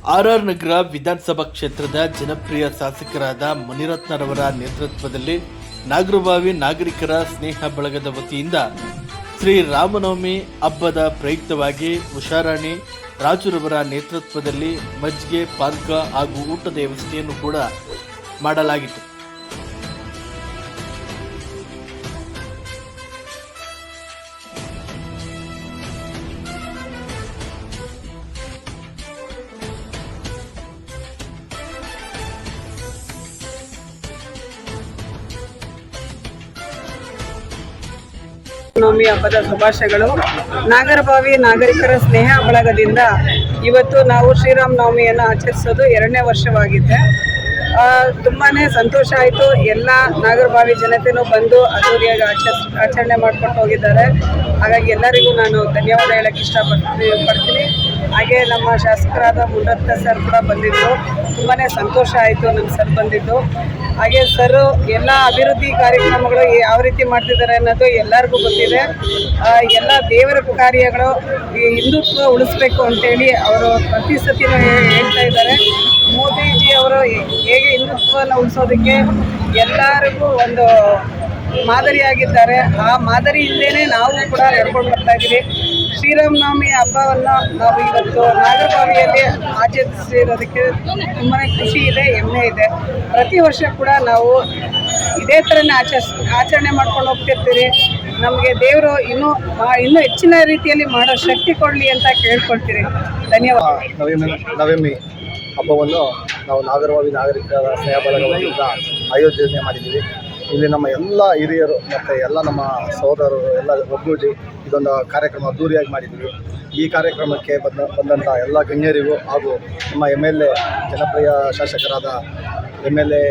R ನಗರ ವಿಧಾನಸಭಾ ಕ್ಷೇತ್ರದ ಜನಪ್ರಿಯ ಶಾಸಕರಾದ ಮುನಿರತ್ನರವರ ನೇತೃತ್ವದಲ್ಲಿ ನಾಗರಬಾವಿ ನಾಗರಿಕರ ಸ್ನೇಹ ಬಳಗದ ವತಿಯಿಂದ ಶ್ರೀ ರಾಮನವಮಿ ಹಬ್ಬದ ಪ್ರಯುಕ್ತವಾಗಿ ಉಷಾರಾಣಿ ರಾಜುರವರ ನೇತೃತ್ವದಲ್ಲಿ ಮಜ್ಜಿಗೆ ಪಾನಕ ಹಾಗೂ ಊಟದ ವ್ಯವಸ್ಥೆಯನ್ನು ಕೂಡ ಮಾಡಲಾಗಿತ್ತು. ನವಮಿ ಹಬ್ಬದ ಶುಭಾಶಯಗಳು. ನಾಗರಬಾವಿ ನಾಗರಿಕರ ಸ್ನೇಹ ಬಳಗದಿಂದ ಇವತ್ತು ನಾವು ಶ್ರೀರಾಮ ನವಮಿಯನ್ನು ಆಚರಿಸೋದು 2ನೇ ವರ್ಷವಾಗಿದೆ. ತುಂಬಾ ಸಂತೋಷ ಆಯಿತು. ಎಲ್ಲ ನಾಗರಬಾವಿ ಜನತೆಯೂ ಬಂದು ಅದ್ದೂರಿಯಾಗಿ ಆಚರಣೆ ಮಾಡ್ಕೊಂಡು ಹೋಗಿದ್ದಾರೆ. ಹಾಗಾಗಿ ಎಲ್ಲರಿಗೂ ನಾನು ಧನ್ಯವಾದ ಹೇಳೋಕ್ಕೆ ಇಷ್ಟಪಡ್ತೀನಿ. ಹಾಗೆ ನಮ್ಮ ಶಾಸಕರಾದ ಮುನಿರತ್ನ ಸರ್ ಕೂಡ ಬಂದಿದ್ದರು. ತುಂಬಾ ಸಂತೋಷ ಆಯಿತು ನಮ್ಮ ಸರ್ ಬಂದಿದ್ದು. ಹಾಗೆ ಸರ್ ಎಲ್ಲ ಅಭಿವೃದ್ಧಿ ಕಾರ್ಯಕ್ರಮಗಳು ಯಾವ ರೀತಿ ಮಾಡ್ತಿದ್ದಾರೆ ಅನ್ನೋದು ಎಲ್ಲರಿಗೂ ಗೊತ್ತಿದೆ. ಎಲ್ಲ ದೇವರ ಕಾರ್ಯಗಳು ಹಿಂದುತ್ವ ಉಳಿಸ್ಬೇಕು ಅಂತೇಳಿ ಅವರು ಪ್ರತಿ ಸತಿನೂ ಹೇಳ್ತಾ ಇದ್ದಾರೆ. ಮೋದಿಜಿ ಅವರು ಹೇಗೆ ಹಿಂದುತ್ವವನ್ನು ಉಳಿಸೋದಕ್ಕೆ ಎಲ್ಲರಿಗೂ ಒಂದು ಮಾದರಿಯಾಗಿದ್ದಾರೆ. ಆ ಮಾದರಿ ಇಲ್ಲದೇ ನಾವು ಕೂಡ ನಡ್ಕೊಂಡು ಬರ್ತಾ ಇದ್ದೀವಿ. ಶ್ರೀರಾಮನವಮಿ ಹಬ್ಬವನ್ನು ನಾವು ಇವತ್ತು ನಾಗರಬಾವಿಯಲ್ಲಿ ಆಚರಿಸಿರೋದಕ್ಕೆ ತುಂಬಾ ಖುಷಿ ಇದೆ, ಹೆಮ್ಮೆ ಇದೆ. ಪ್ರತಿ ವರ್ಷ ಕೂಡ ನಾವು ಇದೇ ಥರನೇ ಆಚರಣೆ ಮಾಡ್ಕೊಂಡು ಹೋಗ್ತಿರ್ತೀವಿ. ನಮಗೆ ದೇವರು ಇನ್ನೂ ಹೆಚ್ಚಿನ ರೀತಿಯಲ್ಲಿ ಮಾಡೋ ಶಕ್ತಿ ಕೊಡಲಿ ಅಂತ ಕೇಳ್ಕೊಳ್ತೀರಿ. ಧನ್ಯವಾದ. ನವಮಿ ಹಬ್ಬವನ್ನು ನಾವು ನಾಗರಬಾವಿ ನಾಗರಿಕರ ಸ್ನೇಹ ಬಳಗದಿಂದ ಆಯೋಜನೆ ಮಾಡಿದ್ದೀವಿ. ಇಲ್ಲಿ ನಮ್ಮ ಎಲ್ಲ ಹಿರಿಯರು ಮತ್ತು ಎಲ್ಲ ನಮ್ಮ ಸಹೋದರರು ಎಲ್ಲ ಒಗ್ಗೂಡಿ ಇದೊಂದು ಕಾರ್ಯಕ್ರಮ ಅದ್ದೂರಿಯಾಗಿ ಮಾಡಿದ್ದೀವಿ. ಈ ಕಾರ್ಯಕ್ರಮಕ್ಕೆ ಬಂದಂಥ ಎಲ್ಲ ಗಣ್ಯರಿಗೂ ಹಾಗೂ ನಮ್ಮ MLA ಜನಪ್ರಿಯ ಶಾಸಕರಾದ MLA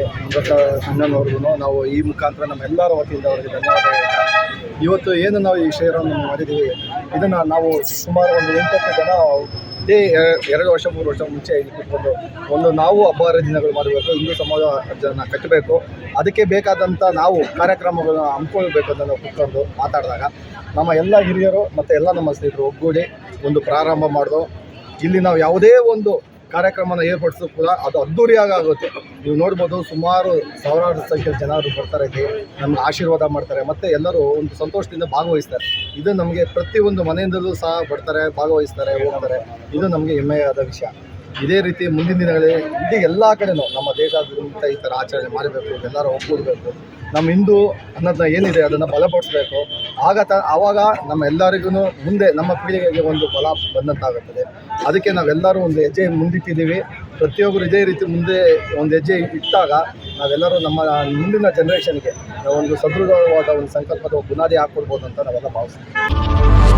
ಅಣ್ಣನವ್ರಿಗೂ ನಾವು ಈ ಮುಖಾಂತರ ನಮ್ಮೆಲ್ಲರ ವತಿಯಿಂದ ಅವರಿಗೆ ಧನ್ಯವಾದ ಹೇಳ್ತಾ, ಇವತ್ತು ಏನು ನಾವು ಈ ಶ್ರೀರಾಮನವಮಿ ಮಾಡಿದ್ದೀವಿ, ಇದನ್ನು ನಾವು ಸುಮಾರು ಒಂದು 8 ಜನ ಇದೇ 2 ವರ್ಷ 3 ವರ್ಷ ಮುಂಚೆ ಇಲ್ಲಿ ಕೂತ್ಕೊಂಡು ನಾವು ಹಬ್ಬ ಹರಿದಿನಗಳು ಮಾಡಬೇಕು, ಹಿಂದೂ ಸಮಾಜನ ಕಟ್ಟಬೇಕು, ಅದಕ್ಕೆ ಬೇಕಾದಂಥ ನಾವು ಕಾರ್ಯಕ್ರಮಗಳನ್ನು ಹಮ್ಮಿಕೊಳ್ಬೇಕು ಅಂತ ನಾವು ಕೂತ್ಕೊಂಡು ಮಾತಾಡಿದಾಗ ನಮ್ಮ ಎಲ್ಲ ಹಿರಿಯರು ಮತ್ತು ಎಲ್ಲ ನಮ್ಮ ಸ್ನೇಹಿತರು ಒಗ್ಗೂಡಿ ಒಂದು ಪ್ರಾರಂಭ ಮಾಡಿದೋ. ಇಲ್ಲಿ ನಾವು ಯಾವುದೇ ಒಂದು ಕಾರ್ಯಕ್ರಮನ ಏರ್ಪಡಿಸೋದು ಕೂಡ ಅದು ಅದ್ದೂರಿಯಾಗಿ ಆಗುತ್ತೆ. ನೀವು ನೋಡ್ಬೋದು, ಸುಮಾರು ಸಾವಿರಾರು ಸಂಖ್ಯೆಯ ಜನರು ಬರ್ತಾರೆ, ನಮ್ಗೆ ಆಶೀರ್ವಾದ ಮಾಡ್ತಾರೆ ಮತ್ತು ಎಲ್ಲರೂ ಒಂದು ಸಂತೋಷದಿಂದ ಭಾಗವಹಿಸ್ತಾರೆ. ಇದು ನಮಗೆ ಪ್ರತಿಯೊಂದು ಮನೆಯಿಂದಲೂ ಸಹ ಬರ್ತಾರೆ, ಭಾಗವಹಿಸ್ತಾರೆ, ಹೋಗ್ತಾರೆ. ಇದು ನಮಗೆ ಹೆಮ್ಮೆಯಾದ ವಿಷಯ. ಇದೇ ರೀತಿ ಮುಂದಿನ ದಿನಗಳಲ್ಲಿ ಇಡೀ ಎಲ್ಲ ಕಡೆಯೂ ನಮ್ಮ ದೇಶಾದ್ಯಂತ ಈ ಥರ ಆಚರಣೆ ಮಾಡಬೇಕು, ಎಲ್ಲರೂ ಒಗ್ಗೂಡಬೇಕು. ನಮ್ಮ ಹಿಂದೂ ಅನ್ನೋದನ್ನ ಏನಿದೆ ಅದನ್ನು ಬಲಪಡಿಸಬೇಕು. ಆವಾಗ ನಮ್ಮ ಎಲ್ಲರಿಗೂ ಮುಂದೆ ನಮ್ಮ ಪೀಳಿಗೆಗೆ ಒಂದು ಬಲ ಬಂದಂತಾಗುತ್ತದೆ. ಅದಕ್ಕೆ ನಾವೆಲ್ಲರೂ ಒಂದು ಹೆಜ್ಜೆ ಮುಂದಿಟ್ಟಿದ್ದೀವಿ. ಪ್ರತಿಯೊಬ್ಬರು ಇದೇ ರೀತಿ ಮುಂದೆ ಒಂದು ಹೆಜ್ಜೆ ಇಟ್ಟಾಗ ನಾವೆಲ್ಲರೂ ನಮ್ಮ ಮುಂದಿನ ಜನ್ರೇಷನ್ಗೆ ಒಂದು ಸದೃಢವಾದ ಒಂದು ಸಂಕಲ್ಪದ ಬುನಾದಿ ಹಾಕ್ಕೊಡ್ಬೋದು ಅಂತ ನಾವೆಲ್ಲ ಭಾವಿಸ್ತೀವಿ.